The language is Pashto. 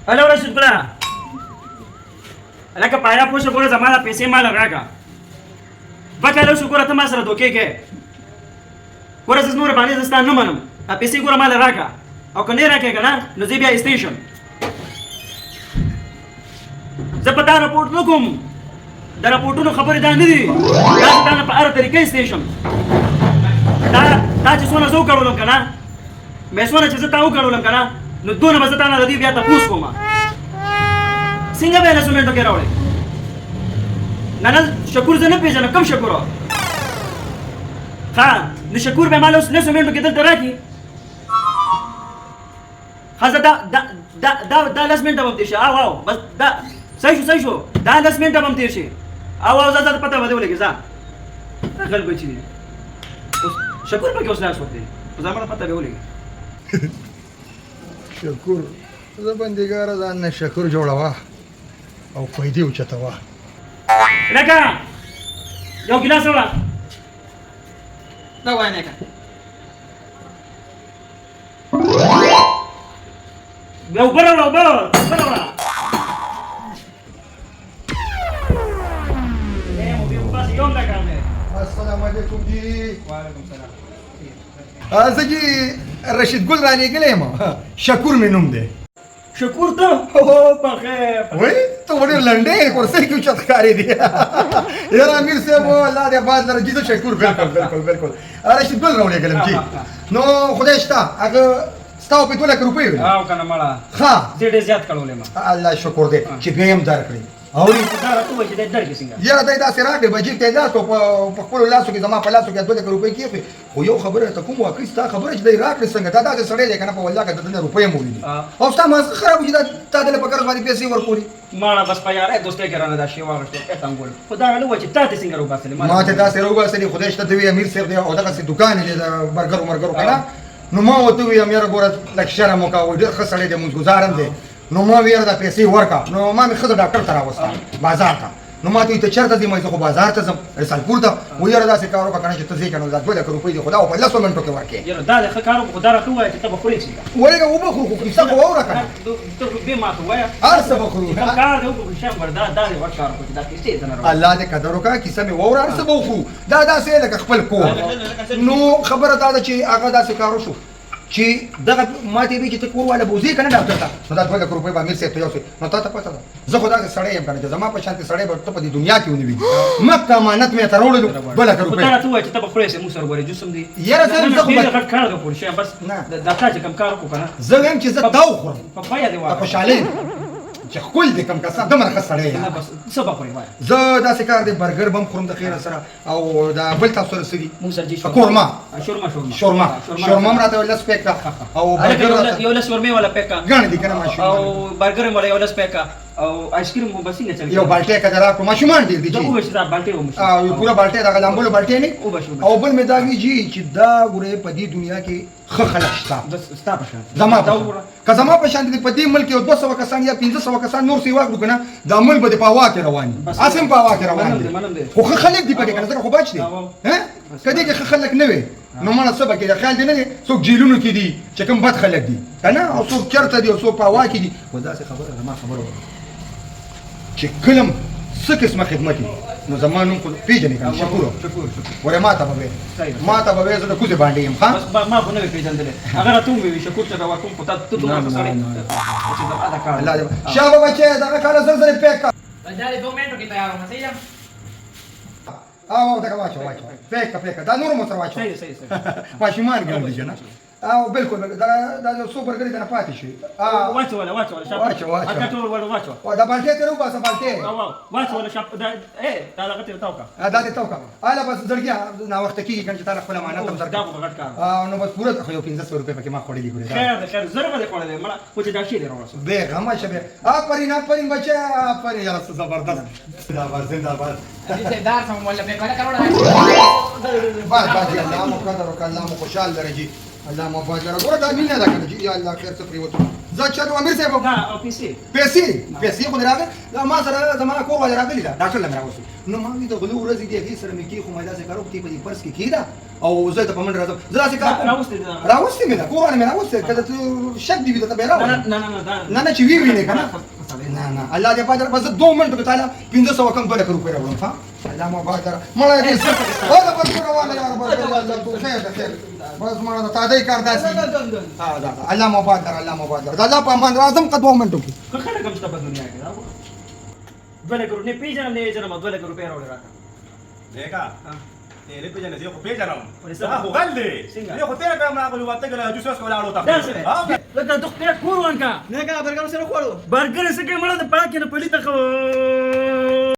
هلا ورا شكرا لکه پایرا پوښه ګوره زما د پیسې مال راکړه دوه کاله شو ګوره ته ما سره دوکې کې ګوره زه نور باندې زه ستا نه منم دا پیسې ګوره مال راکړه او که نه راکړې که نه نو زه بیا ایستی شم زه په تا رپورټ نه کوم د رپورټونو خبرې دا نه دي دا زه تا نه په هره طریقه ایستی شم دا چې څونه زه وکړولم که نه میسونه چې زه تا وکړولم که نه نو دونه به زه تا نه د دې بیا تپوس کوم څنګه به یې لسو منټو کې راوړې نه نه شکور زه نه پېژنم کوم شکور ښه نو شکور به ما لسو منټو کې دلته راکړي ښه زه دا لس منټه به م تېر شي او بس دا صحیح شو دا لس منټه به م تېر شي او ځه ځه پته به دې ولګي ځه غل بچي دي شکور پکې اوس لاس وکړي خو زما پته به ولګي شکور زه بندګاره ځان نه شکور جوړوه او پیدې اوچتوه لکه یو ګیلاس راوړه دا وایه نیکه بیا اوبه راوړه السلام علیکم جی وعلیکم سلام زه جی رشید ګل رالېږلی یم شکور مې نوم دی شکور ته او په خیر وای ته ډېر لنډې کرسۍ کې اوچت ښکارېدې یاره امیر صاحب الله دې آباد لره جي زه شکور بالکل رشید ګل راولېږلم جي نو خدای شته هغه ستا په 2 لک روپۍ وي او کنه مړه ښه زه ډېر زیات کړولې ما الله شکر دې چې بیا یې هم درکړې اوري په دا راته وایي چې دا درکې څنګه یاره دی داسې راکړې بجیب ته یې لاس په خپلو لاسو کې زما په لاسو کې 2 لک روپۍ کېښوې خو یو خبره ته کوم واقعي ستا خبره چې دی راکړې څنګه دا داسې سړی دی که نه په والله که د ده نه روپۍ هم وویني او ستا مازغه خراب وي چې تا دله په قرض باندې پیسې ورکولي ماړه بس په یاره دوستۍ کې رانه دا شی واغشتې اته هم ګول خو دا راته وایي چې تا ته څنګه راوباسلې ما ته داسې راوباسلې خدای شته ته وي امیر صاحب دی او دغسې دوکان یې دی د برګرو مرګرو که نه نو ما ورته وویم یاره ګوره لږ شرم وکړه ډېر ښه سړی دی مونځګزار هم دی نو ما وی یاره دا پیسې ورکړه نو ما مې ښځه ډاکټر ته راوسته بازار ته نو ما ته وایي ته چېرته ځې ما زه خو بازار ته ځم رسالپور ته وایي یاره داسې کار وکړه که نه چې ته ځې که نو دا 2 لک روپۍ دي خو دا په 10 منټو کې ورکړې یاره دا د ښه کار وکړو خو دا راته ووایه چې ته به خورې څنګه ولېږه اوبه خورو خو کیسه خو واوره که نه ته بې ما ته ووایه هر څه به خورو کوم کار دی وکړو شمبر دا دې وټ کار وکړو چې دا کیسې ته نه راوړو الله دې قدر وکړه کیسه مې واوره هر څه به وخورو دا داسې لکه خپل کور نو خبره دا ده چې هغه داسې کار وشو چې دغه ما ته وی چې ته کور والا بوزي کنه ډاکټر ته نو دا 2 لک روپۍ به امیر صاحب ته یوسې نو تا ته پته ده زه خو داسې سړی یم که نه چې زما په شانتې سړی به ته په دې دنیا کې ونه ویني مکه امانت مې ته راوړلو 2 لک روپۍ خو دا راته ووایه چې ته به خورې سې موږ سره ګورې جوس هم دی یاره زه ډېر غټ کار دی پوره شی بس دا تا چې کوم کار وکړو که نه زه وایم چې زه دا وخورم پپایا دې واخله خوشحالۍ چې ښکل دې کم کسان دومره ښه سړی یم څه به خورې وایه زه داسې کار دی برګر به هم خورم د خیره سره او دا بل تاسو سره څه دي موږ سره جي قورمه شورما شورما هم راته لس پیک کا او برګر یو لس شورمې والا پیک کا ګڼ دي که نه ماشومان او برګر والا یو لس پیک کا او آیس کریم مو بس څنګه چل یو بالټی که درا کوم ماشومان ډېر دي دا وبشي دا بالټي ومشي او یو پوره بالټی دغه لامبلو بالټی نه وبشي او بل مې دا وی جي چې دا ګوره په دې دنیا کې ښه خلک شته ستا په شان زما په که زما په شان دي په دې ملک یو 200 کسان یا 500 کسان نور سیوا کړو که نه دا ملک به د په هوا کې روان دي اسیم په هوا کې روان دي خو ښه خلک دي پکې که نه ځکه خو بچ دي که دې کې ښه خلک نه وي نو مړه څه به کېږي خیال دې نه دی څوک جیلونو کې دي چې کوم بد خلک دي که نه او څوک چېرته دي او څوک په هوا کې دي خو داسې خبره زما خبره وکړه چې کلم څه قسمه خدمت وي نو زما نوم خو پېژنې که نه شکور ورې ما ته به وې ما ته به وې زه د کوزې باندې یم ښه ما خو نه وې پېژندلی هغه راته ومې شکور ته به ورکوم خو ته دومره ښه سړی چې زما دا کار الله دې شابه بچې دغه کاله زر زر یې پیک کړه دا دې 2 منټو کې تیار وم صحیح یم او دغه واچو پیک دا نور مو سره واچو صحیح ماشومان ګڼ دي که نه او بالکل دا یو څو برګرې ته نه پاتې شوي واچو واچو دا بالټۍ ته راوباسه بالټۍ واچو دا دغه ته تاو کا دا دې تاو کا هله بس زړګیا ناوخته کېږي که نه چې تا له خپل امانت هم دا خو غټ کار نو بس پوره خو یو 1500 روپۍ پکې ما خوړلي ګورې خیر زر به دې خوړلی مړه خو چې دا شی دې راوړسو بېغمه شه بې آفرین بچی آفرین یاره څه زبردست زنده‌باد دار سم ولا به کله کروڑا بس جی الله مو قدر وکړه الله مو خوشحال لري جی الله مو فاجر ګوره دا مینه ده که نه جي یا الله خیر څه پرېوتو زه چا ته امیر صاحب دا او پیسې پیسې خو دې راغلې دا ما سره زما کور والا راغلی دا ډاکټر لمه راوستي نو ما وی د غلو ورځې دی هغې سره مې کې خو مې داسې کارو کې په دې پرس کې کېده او زه ته په منډه راځم زه داسې کار کوم راوستې مې ده کور والا مې راوستې که ته شک دې وي درته بیا راوړم نه چې وی وینې که نه نه الله دې پاک بس 2 منټو کې تعالی 1500 کم 2 لک روپۍ راوړم ها الله مو باد در مړه دې څه دا بس روانه یار بس خیر بس مړه تا دې کار داسې ها دا الله مو باد در دا الله په امان راځم که 2 منټو کې خخره کوم شته په دنیا کې دا 2 لک روپۍ نه پیژنم نه یې جنم 2 لک روپۍ راوړې راکړه دیکھا تیرے پہ جانے سے کو پہ جانا ہوں ہاں غل دے یہ خو تیرے کام راغلی وته کله جوسس کولا اړو تا دا لکه دغه کور وانکا نه کا برګر سره خوړو برګر سره کې مړه د پاکي نه پلیته خو